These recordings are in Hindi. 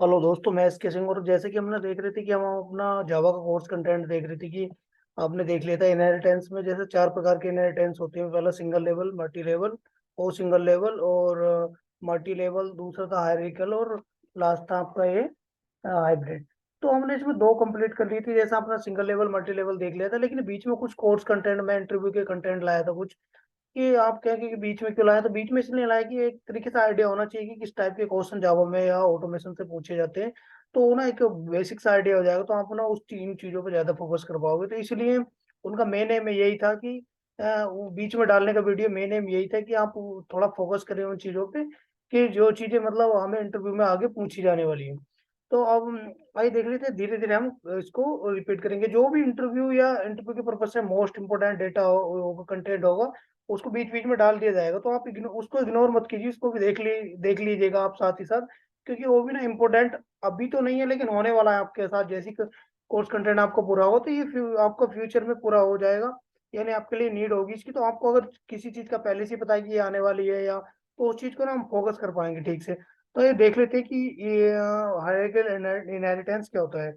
हेलो दोस्तों, मैं एसके सिंह। और जैसे कि हमने देख रहे थे कि हम अपना जावा का कोर्स कंटेंट देख रहे थे कि आपने देख लिया था इनहेरिटेंस में जैसे चार प्रकार के इनहेरिटेंस होते हैं। पहला सिंगल लेवल, मल्टी लेवल और सिंगल लेवल और मल्टी लेवल। दूसरा था हायरार्किकल और लास्ट था आपका ये हाइब्रिड। तो हमने इसमें दो कंप्लीट कर ली थी। जैसा अपना सिंगल लेवल मल्टी लेवल देख लिया था, लेकिन बीच में कुछ कोर्स कंटेंट में इंटरव्यू के कंटेंट लाया था कुछ। कि आप क्या कि बीच में क्यों लाया, तो बीच में इसलिए लाया कि एक तरीके से आइडिया होना चाहिए कि किस टाइप के क्वेश्चन जावा में या ऑटोमेशन से पूछे जाते हैं। तो ना एक बेसिक सा आइडिया हो जाएगा, तो आप ना उस तीन चीजों पर ज्यादा फोकस कर पाओगे। तो इसलिए उनका मेन एम यही था कि वो बीच में डालने का वीडियो मेन एम यही था कि आप थोड़ा फोकस करें उन चीजों पे कि जो चीजें मतलब हमें इंटरव्यू में आगे पूछी जाने वाली है। तो अब आइए देख लेते हैं, धीरे धीरे हम इसको रिपीट करेंगे। जो भी इंटरव्यू या इंटरव्यू के पर्पज से मोस्ट इंपोर्टेंट डेटा हो, कंटेंट होगा, उसको बीच बीच में डाल दिया जाएगा। तो आप उसको इग्नोर मत कीजिए, उसको भी देख लीजिएगा आप साथ ही साथ, क्योंकि वो भी ना इम्पोर्टेंट अभी तो नहीं है लेकिन होने वाला है आपके साथ। जैसे कोर्स कंटेंट आपको पूरा होगा तो ये आपको फ्यूचर में पूरा हो जाएगा, यानी आपके लिए नीड होगी इसकी। तो आपको अगर किसी चीज का पहले से पता है कि ये आने वाली है या, तो उस चीज को ना हम फोकस कर पाएंगे ठीक से। तो ये देख लेते हैं कि ये हायरार्किकल इनहेरिटेंस क्या होता है।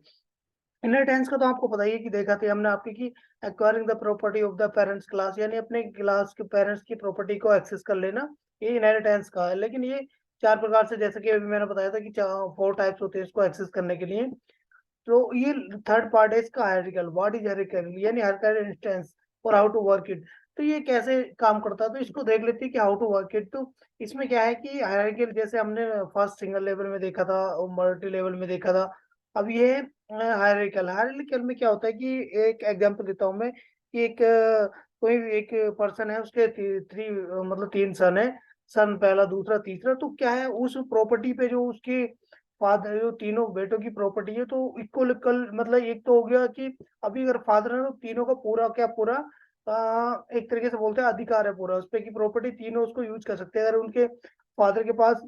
इनहेरिटेंस का तो आपको पता ही है कि देखा था हमने आपकी कि acquiring the property of the parents class, यानी अपने क्लास के पेरेंट्स की प्रॉपर्टी को एक्सेस कर लेना, ये इनहेरिटेंस का है। लेकिन ये चार प्रकार से, जैसे कि अभी मैंने बताया था कि फोर टाइप्स होते हैं इसको एक्सेस करने के लिए। तो ये थर्ड पार्ट है इसका, हायरार्किकल। व्हाट इज हायरार्किकल, यानी हायरार्किकल इंस्टेंस और हाउ टू वर्क इट। तो ये कैसे काम करता है, तो इसको देख लेते हैं कि हाउ टू वर्क इट। तो इसमें क्या है कि हायरार्किकल जैसे हमने फर्स्ट सिंगल लेवल में देखा था और मल्टी लेवल में देखा था। अब ये हायरार्किकल हायरार्किकल में क्या होता है कि एक एग्जांपल देता हूँ मैं कि कोई एक पर्सन है, उसके थ्री मतलब तीन सन है। सन पहला, दूसरा, तीसरा। तो क्या है उस प्रॉपर्टी पे जो उसके फादर, जो तीनों बेटों की प्रॉपर्टी है, तो इक्वल मतलब एक तो हो गया कि अभी अगर फादर है तो तीनों का पूरा क्या पूरा एक तरीके से बोलते हैं अधिकार है पूरा उस पे की प्रॉपर्टी तीनों उसको यूज कर सकते हैं। अगर उनके फादर के पास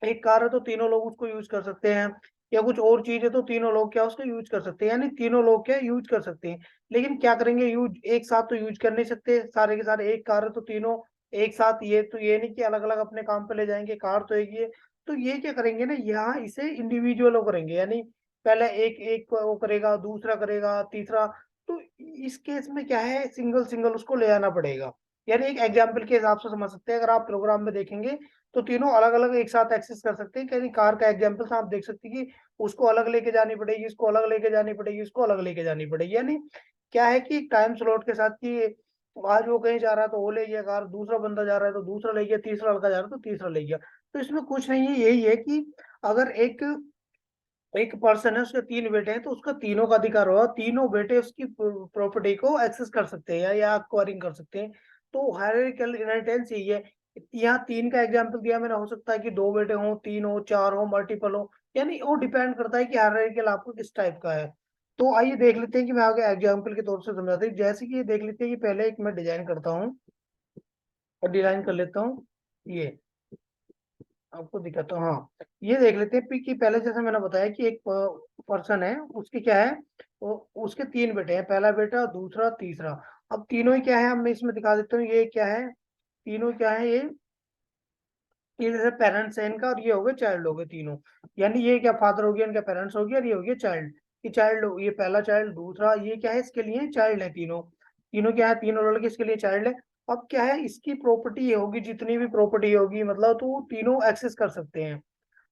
एक कार है तो तीनों लोग उसको यूज कर सकते हैं, या कुछ और चीज है तो तीनों लोग क्या उसको यूज कर सकते हैं, यानी तीनों लोग क्या यूज कर सकते हैं। लेकिन क्या करेंगे, यूज एक साथ तो यूज कर नहीं सकते सारे के सारे। एक कार है तो तीनों एक साथ, ये तो ये नहीं कि अलग अलग अपने काम पे ले जाएंगे, कार तो एक ही है। तो ये क्या करेंगे ना, यहाँ इसे इंडिविजुअल करेंगे, यानी पहले एक एक वो करेगा, दूसरा करेगा, तीसरा। तो इस केस में क्या है, सिंगल सिंगल उसको ले आना पड़ेगा। यानी एक एग्जाम्पल के हिसाब से समझ सकते हैं, अगर आप प्रोग्राम में देखेंगे तो तीनों अलग अलग एक साथ एक्सेस कर सकते हैं। कहीं कार का एग्जांपल था, आप देख सकते हैं कि उसको अलग लेके जानी पड़ेगी, इसको अलग लेके जानी पड़ेगी, इसको अलग लेके जानी पड़ेगी। यानी क्या है कि टाइम स्लॉट के साथ कि आज वो कहीं जा रहा है तो वो ले गया कार, दूसरा बंदा जा रहा है तो दूसरा ले गया, तीसरा लड़का जा रहा है तो तीसरा ले गया। तो इसमें कुछ नहीं है, यही है कि अगर एक एक पर्सन है, उसके तीन बेटे हैं, तो उसका तीनों का अधिकार होगा, तीनों बेटे उसकी प्रॉपर्टी को एक्सेस कर सकते हैं या एक्वायरिंग कर सकते हैं। तो हायरार्किकल इनहेरिटेंस यही है। यहाँ तीन का एग्जांपल दिया मैंने, हो सकता है कि दो बेटे हों, तीन हो, चार हो, मल्टीपल हो, यानी वो डिपेंड करता है कि हायरार्किकल आपको किस टाइप का है। तो आइए देख लेते हैं कि मैं आगे एग्जाम्पल के तौर से समझाता हूँ। जैसे कि ये देख लेते हैं कि पहले एक मैं डिजाइन करता हूँ और डिजाइन कर लेता हूँ ये, आपको दिखाता हूँ। हाँ, ये देख लेते हैं कि पहले जैसे मैंने बताया कि एक पर्सन है, उसकी क्या है, वो उसके तीन बेटे हैं, पहला बेटा, दूसरा, तीसरा। अब तीनों ही क्या है, अब मैं इसमें दिखा देता हूँ ये क्या है। तीनों क्या है, ये जैसे पेरेंट्स है इनका, और ये हो गए चाइल्ड हो गए तीनों। यानी ये क्या फादर हो गया, इनका पेरेंट्स हो गया, और ये हो गया चाइल्ड। ये चाइल्ड, ये पहला चाइल्ड, दूसरा, ये क्या है इसके लिए चाइल्ड है तीनों। तीनों क्या है, तीनों लड़के इसके लिए चाइल्ड है। अब क्या है, इसकी प्रॉपर्टी ये होगी, जितनी भी प्रॉपर्टी होगी मतलब, तो तीनों एक्सेस कर सकते हैं।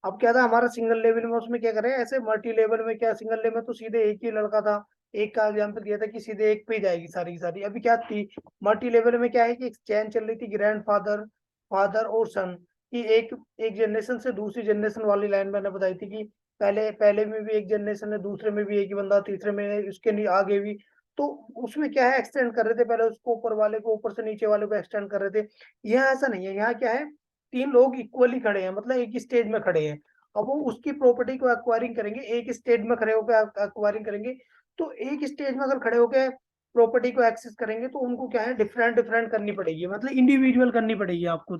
अब क्या था हमारा सिंगल लेवल में, उसमें क्या करें, ऐसे मल्टी लेवल में क्या, सिंगल लेवल में तो सीधे एक ही लड़का था, एक का एग्जाम्पल दिया था कि सीधे एक पे ही जाएगी सारी की सारी। अभी क्या थी, मल्टी लेवल में क्या है कि एक चैन चल रही थी, ग्रैंड फादर, फादर और सन की। एक एक जनरेशन से दूसरी जनरेशन वाली लाइन मैंने बताई थी कि पहले पहले में भी एक जनरेशन है, दूसरे में भी एक ही बंदा, तीसरे में उसके आगे भी। तो उसमें क्या है, एक्सटेंड कर रहे थे, पहले उसको ऊपर वाले को, ऊपर से नीचे वाले को एक्सटेंड कर रहे थे। यहाँ ऐसा नहीं है, यहाँ क्या है, तीन लोग इक्वली खड़े हैं, मतलब एक ही स्टेज में खड़े हैं। अब वो उसकी प्रॉपर्टी को एक्वायरिंग करेंगे, एक स्टेज में खड़े होकर एक्वायरिंग करेंगे। तो एक स्टेज में अगर खड़े होकर प्रॉपर्टी को एक्सेस करेंगे तो उनको क्या है, डिफरेंट डिफरेंट करनी पड़ेगी, मतलब इंडिविजुअल करनी पड़ेगी। आपको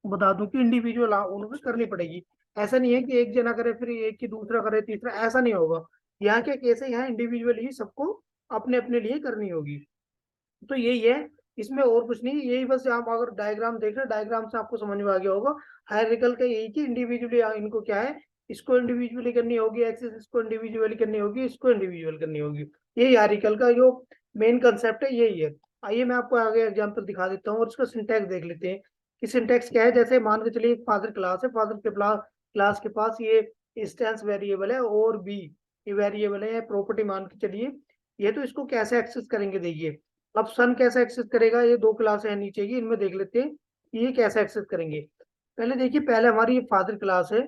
बता दूं कि इंडिविजुअल उनको करनी पड़ेगी। ऐसा नहीं है कि एक जना करे फिर एक की दूसरा करे तीसरा, ऐसा नहीं होगा। यहाँ क्या केस है, यहाँ इंडिविजुअल ही सबको अपने अपने लिए करनी होगी। तो यही है, इसमें और कुछ नहीं, यही बस आप अगर डायग्राम देख रहे हैं, डायग्राम से आपको समझ में आ गया होगा। हायरार्किकल का यही कि इंडिविजुअली इनको क्या है, इसको इंडिविजुअली करनी होगी, एक्सेस इसको इंडिविजुअली करनी होगी, इसको इंडिविजुअल करनी होगी। यही हायरार्किकल का जो मेन कंसेप्ट है यही है। आइए मैं आपको आगे एग्जांपल दिखा देता हूँ और इसका सिंटैक्स देख लेते हैं कि सिंटैक्स क्या है। जैसे मान के चलिए फादर क्लास है, फादर के क्लास के पास ये इंस्टेंस वेरिएबल है और बी ये वेरिएबल है, प्रॉपर्टी मान के चलिए। ये तो इसको कैसे एक्सेस करेंगे देखिए। अब सन कैसे एक्सेस करेगा, ये दो क्लास है नीचे की, इनमें देख लेते हैं कि ये कैसे एक्सेस करेंगे। पहले देखिए, पहले हमारी ये फादर क्लास है,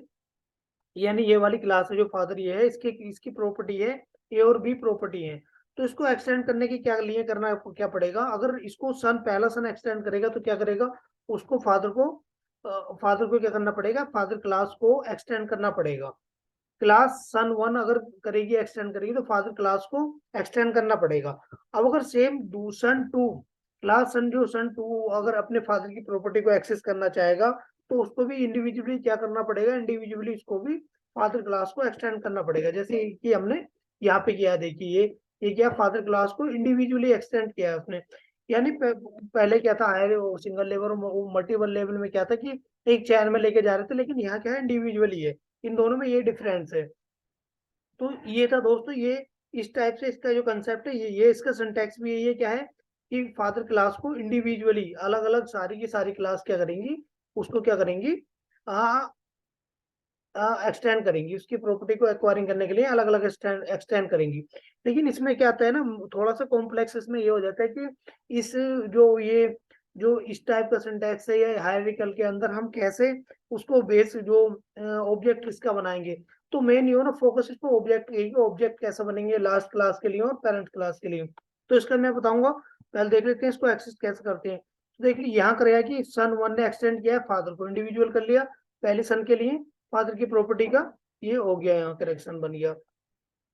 यानी ये वाली क्लास है जो फादर ये है, इसकी इसकी प्रॉपर्टी है, ए और बी प्रॉपर्टी है। तो इसको एक्सटेंड करने के क्या लिए करना क्या पड़ेगा, अगर इसको सन पहला सन एक्सटेंड करेगा तो क्या करेगा, उसको फादर को क्या करना पड़ेगा, फादर क्लास को एक्सटेंड करना पड़ेगा। क्लास सन वन अगर करेगी एक्सटेंड करेगी तो फादर क्लास को एक्सटेंड करना पड़ेगा। अब अगर same son to class son to अगर अपने फादर की प्रॉपर्टी को एक्सेस करना चाहेगा तो उसको भी इंडिविजुअली क्या करना पड़ेगा, इंडिविजुअली इसको भी फादर क्लास को एक्सटेंड करना पड़ेगा। जैसे कि हमने यहाँ पे किया, देखिए ये क्या, फादर क्लास को इंडिविजुअली एक्सटेंड किया है उसने। यानी पहले क्या था, हायर सिंगल लेवल और मल्टीपल लेवल में क्या था कि एक चैन में लेके जा रहे थे, लेकिन यहाँ क्या है, इंडिविजुअली है। इन दोनों में ये डिफरेंस है। तो ये था दोस्तों, ये इस टाइप से इसका जो कंसेप्ट है ये इसका सिंटैक्स भी ये क्या है कि फादर क्लास को इंडिविजुअली अलग अलग सारी की सारी क्लास क्या करेंगी, उसको क्या करेंगी, एक्सटेंड करेंगी, उसकी प्रॉपर्टी को एक्वायरिंग करने के लिए अलग अलग एक्सटेंड करेंगी। लेकिन इसमें क्या आता है ना, थोड़ा सा कॉम्प्लेक्स इसमें ये हो जाता है कि इस जो इस टाइप का सिंटैक्स है या हायरार्किकल के अंदर हम कैसे उसको बेस जो ऑब्जेक्ट इसका बनाएंगे। तो मेन ये हो ना, फोकस इस पर ऑब्जेक्ट कैसे बनेंगे लास्ट क्लास के लिए और पेरेंट क्लास के लिए। तो इसका मैं बताऊंगा, पहले देख लेते हैं इसको एक्सेस कैसे करते हैं। तो देख लीजिए यहाँ करेगा कि सन वन ने एक्सटेंड किया है, फादर को इंडिविजुअल कर लिया पहले सन के लिए, फादर की प्रॉपर्टी का ये हो गया, यहाँ करेक्शन बन गया।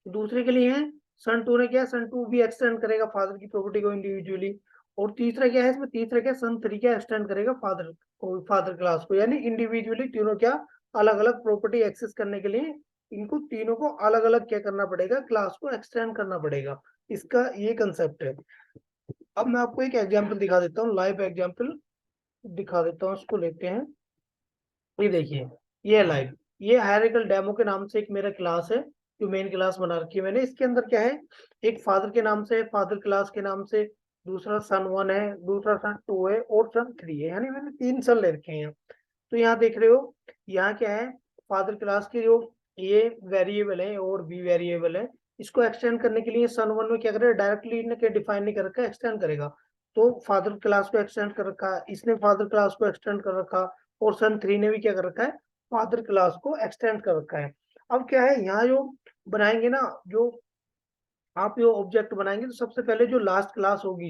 दूसरे के लिए है सन टू ने क्या, सन टू भी एक्सटेंड करेगा फादर की प्रॉपर्टी को इंडिविजुअली। और तीसरा क्या है इसमें, तीसरा क्या, सन थ्री क्या एक्सटेंड करेगा फादर क्लास को, यानी इंडिविजुअली तीनों क्या अलग अलग प्रॉपर्टी एक्सेस करने के लिए इनको तीनों को अलग अलग क्या करना पड़ेगा, क्लास को एक्सटेंड करना पड़ेगा। इसका ये कंसेप्ट है। अब मैं आपको एक एग्जाम्पल दिखा देता हूँ, लाइव एग्जाम्पल दिखा देता हूँ, इसको लेते हैं। ये देखिए, ये लाइव, ये हायरार्किकल डेमो के नाम से एक मेरा क्लास है जो मेन क्लास बना रखी है मैंने। इसके अंदर क्या है, एक फादर के नाम से, फादर क्लास के नाम से, दूसरा सन वन है, दूसरा सन टू है और सन थ्री है, यानी मैंने तीन सन ले रखे हैं। तो यहाँ देख रहे हो, यहाँ क्या है, फादर क्लास की जो ये वेरिएबल है और बी वेरिएबल है, इसको एक्सटेंड करने के लिए सन वन में क्या करेगा, डायरेक्टली इन्हें डिफाइन नहीं कर रखा, एक्सटेंड करेगा। तो फादर क्लास को एक्सटेंड कर रखा, इसने फादर क्लास को एक्सटेंड कर रखा, और सन थ्री ने भी क्या कर रखा है, फादर क्लास को एक्सटेंड कर रखा है। अब क्या है, यहाँ जो बनाएंगे ना, जो आप जो ऑब्जेक्ट बनाएंगे तो सबसे पहले जो लास्ट क्लास होगी,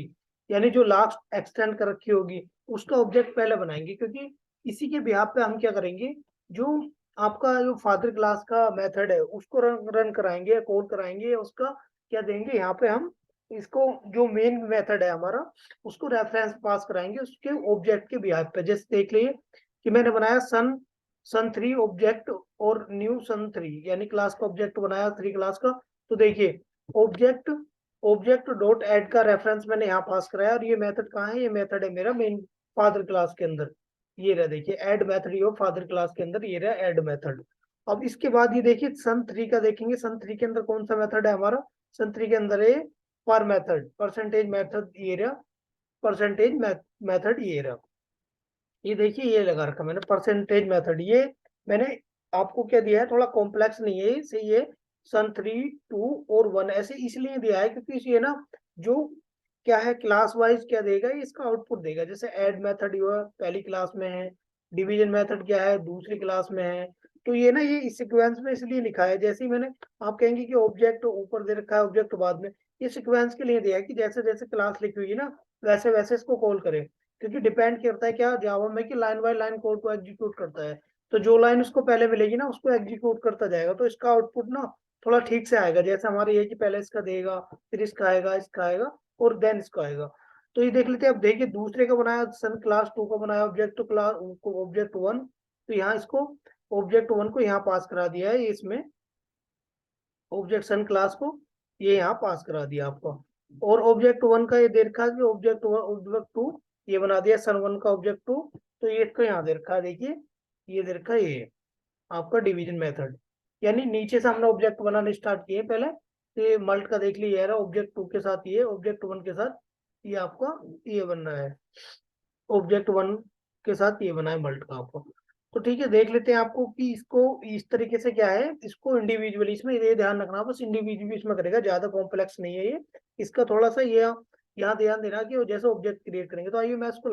यानी जो लास्ट एक्सटेंड कर रखी होगी, उसका ऑब्जेक्ट पहले बनाएंगे, क्योंकि इसी के बिहाफ पे हम क्या करेंगे, जो आपका जो फादर क्लास का मेथड है उसको रन कराएंगे, कॉल कराएंगे, उसका क्या देंगे, यहाँ पे हम इसको जो मेन मेथड है हमारा उसको रेफरेंस पास कराएंगे उसके ऑब्जेक्ट के बिहाफ पे। जैसे देख लिए कि मैंने बनाया सन सन थ्री ऑब्जेक्ट और न्यू सन थ्री, यानी क्लास का ऑब्जेक्ट बनाया थ्री क्लास का। तो देखिए, ऑब्जेक्ट ऑब्जेक्ट डॉट ऐड का रेफरेंस मैंने यहाँ पास कराया, और ये मेथड कहाँ है, ये मेथड है मेरा मेन फादर क्लास के अंदर। ये रहा देखिए ऐड मेथड, ये फादर क्लास के अंदर ये रहा ऐड मेथड। अब इसके बाद ये देखिए सन थ्री का देखेंगे, सन थ्री के अंदर कौन सा मेथड है हमारा, सन थ्री के अंदर है पर मेथड, परसेंटेज मेथड ये रहा, परसेंटेज मेथड ये रहा। ये देखिए ये लगा रखा मैंने परसेंटेज मेथड, ये मैंने आपको क्या दिया है, थोड़ा कॉम्प्लेक्स नहीं है इसे, ये सन थ्री टू और वन ऐसे इसलिए दिया है क्योंकि ये ना जो क्या है क्लास वाइज क्या देगा, ये इसका आउटपुट देगा। जैसे ऐड मेथड ये पहली क्लास में है, डिवीजन मेथड क्या है दूसरी क्लास में है। तो ये ना ये इस सिक्वेंस में इसलिए लिखा है, जैसे ही मैंने आप कहेंगे कि ऑब्जेक्ट ऊपर दे रखा है ऑब्जेक्ट बाद में, ये सिक्वेंस के लिए दिया है कि जैसे जैसे क्लास लिखी हुई है ना वैसे वैसे इसको कॉल करें। क्योंकि डिपेंड करता है क्या जावा में कि लाइन बाय लाइन कोड को एग्जीक्यूट करता है। तो जो लाइन उसको पहले मिलेगी ना उसको एग्जीक्यूट करता जाएगा, तो इसका आउटपुट ना थोड़ा ठीक से आएगा। जैसे हमारे ये कि पहले इसका देगा, फिर इसका आएगा और देन इसका आएगा। तो ये देख लेते हैं। अब देखिए दूसरे का बनाया सन क्लास टू का बनाया ऑब्जेक्ट क्लास ऑब्जेक्ट वन, तो यहाँ इसको ऑब्जेक्ट वन को यहाँ पास करा दिया है, इसमें ऑब्जेक्ट सन क्लास को ये यहाँ पास करा दिया आपका। और ऑब्जेक्ट वन का ये दे रखा है कि ऑब्जेक्ट टू ये बना दिया सन वन का ऑब्जेक्ट टू। तो ये इसको यहाँ दे रखा है, देखिए ये दे रखा है ये आपका डिवीजन मेथड। यानी नीचे से हमने ऑब्जेक्ट बनाने स्टार्ट किए पहले, तो ये मल्ट का देख लीजिए, ऑब्जेक्ट 2 के साथ ये, ऑब्जेक्ट 1 के साथ ये आपका ये बन रहा है, ऑब्जेक्ट 1 के साथ ये बना है मल्ट का आपको। तो ठीक है, देख लेते हैं आपको कि इसको इस तरीके से क्या है, इसको इंडिविजुअली, इसमें ये ध्यान रखना बस इंडिविजुअली इसमें करेगा, ज्यादा कॉम्प्लेक्स नहीं है ये। इसका थोड़ा सा ये यहाँ ध्यान देना कि वो जैसे ऑब्जेक्ट क्रिएट करेंगे। तो आइए मैं इसको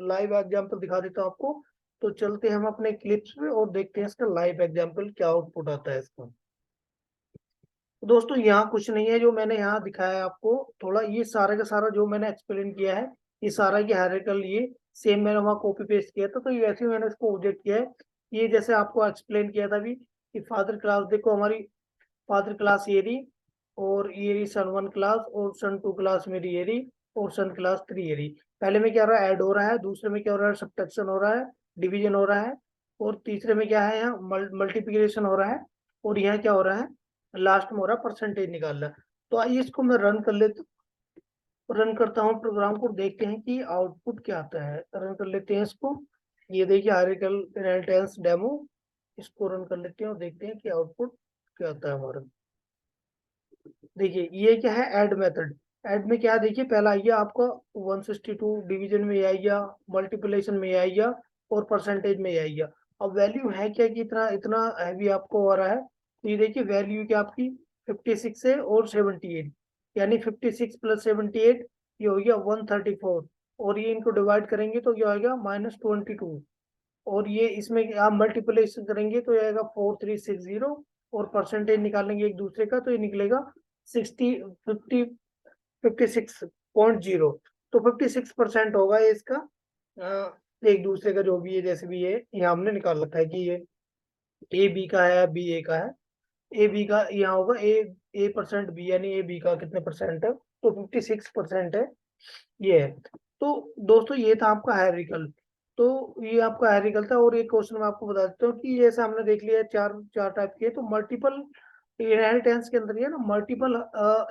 लाइव एग्जाम्पल दिखा देता हूँ आपको। तो चलते हैं हम अपने क्लिप्स में और देखते हैं इसका लाइव एग्जाम्पल क्या आउटपुट आता है इसका। तो दोस्तों यहाँ कुछ नहीं है, जो मैंने यहाँ दिखाया है आपको, थोड़ा ये सारा का सारा जो मैंने एक्सप्लेन किया है, ये सारा की हायरार्किकल, ये सेम मैंने वहाँ कॉपी पेस्ट किया था, तो ये वैसे ही मैंने इसको ऑब्जेक्ट किया है। ये जैसे आपको एक्सप्लेन किया था अभी कि फादर क्लास, देखो हमारी फादर क्लास ये रही, और ये रही सन 1 क्लास, और सन 2 क्लास मेरी ये रही, और सन क्लास 3 ये रही। पहले में क्या हो रहा है, ऐड हो रहा है, दूसरे में क्या हो रहा है, सब्ट्रैक्शन हो रहा है, डिवीजन हो रहा है, और तीसरे में क्या है, यहाँ मल्टीप्लिकेशन हो रहा है, और यहाँ क्या हो रहा है, लास्ट में हो रहा है परसेंटेज निकाल रहा है। तो आइए इसको मैं रन कर लेता, रन करता हूँ प्रोग्राम को, देखते हैं कि आउटपुट क्या आता है। रन कर लेते हैं इसको, ये देखिए हायरार्किकल इनहेरिटेंस डेमो, इसको रन कर लेते हैं और देखते हैं कि आउटपुट क्या आता है हमारा। देखिए ये क्या है, ऐड मेथड। ऐड में क्या है, देखिए पहला आइए आपका 162, डिवीजन में ये आइया, मल्टीप्लिकेशन में ये आइया, और परसेंटेज में ये आइया। अब वैल्यू है क्या कि इतना इतना हैवी आपको हो रहा है, तो ये देखिए वैल्यू क्या आपकी 56 है और 78, यानी 56 प्लस 78 ये हो गया 134, और ये इनको डिवाइड करेंगे तो क्या आएगा -22, और ये इसमें आप मल्टीप्लिकेशन करेंगे तो ये आएगा 4360, और परसेंटेज निकालेंगे एक दूसरे का तो ये निकलेगा 56.0। तो 56% होगा ये इसका, एक दूसरे का जो भी है, जैसे भी है यहाँ हमने निकाल रखा है कि ये ए बी का है, बी ए का है। ए बी का यहाँ होगा ए परसेंट बी, यानी ए बी का कितने परसेंट है, तो 56% है, ये है। तो दोस्तों ये था आपका हायरार्किकल। तो ये आपका हायरार्किकल था, और एक क्वेश्चन मैं आपको बता देता हूँ कि जैसे हमने देख लिया चार चार टाइप के, तो मल्टीपल इनहेरिटेंस के अंदर ये ना मल्टीपल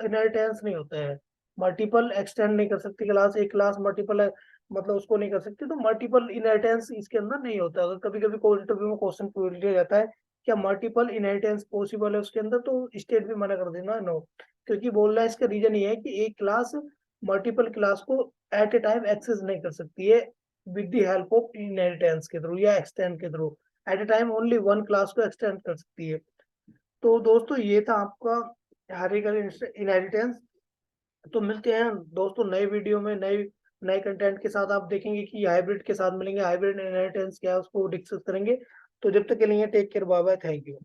इनहेरिटेंस नहीं होता है। मल्टीपल एक्सटेंड नहीं कर सकती क्लास, एक क्लास मल्टीपल है, मतलब उसको नहीं कर सकती, तो मल्टीपल इनहेरिटेंस इसके अंदर नहीं होता। अगर कभी कभी कोई इंटरव्यू में क्वेश्चन पूछ लिया जाता है क्या मल्टीपल इनहेरिटेंस पॉसिबल है उसके अंदर, तो स्टेट भी मना कर देना नो, क्योंकि बोलना है इसका रीजन ये है कि एक क्लास मल्टीपल क्लास को एट ए टाइम एक्सेस नहीं कर सकती है with the help of inheritance के थ्रू या एक्सटेंड के through. At a time only one class को एक्सटेंड कर सकती है। तो दोस्तों ये था आपका हायरार्किकल इनहेरिटेंस। तो मिलते हैं दोस्तों नए वीडियो में, नए नए कंटेंट के साथ। आप देखेंगे कि हाइब्रिड के साथ मिलेंगे, हाइब्रिड इनहेरिटेंस क्या है उसको डिस्कस करेंगे। तो जब तक के लिए take care, bye bye, thank you.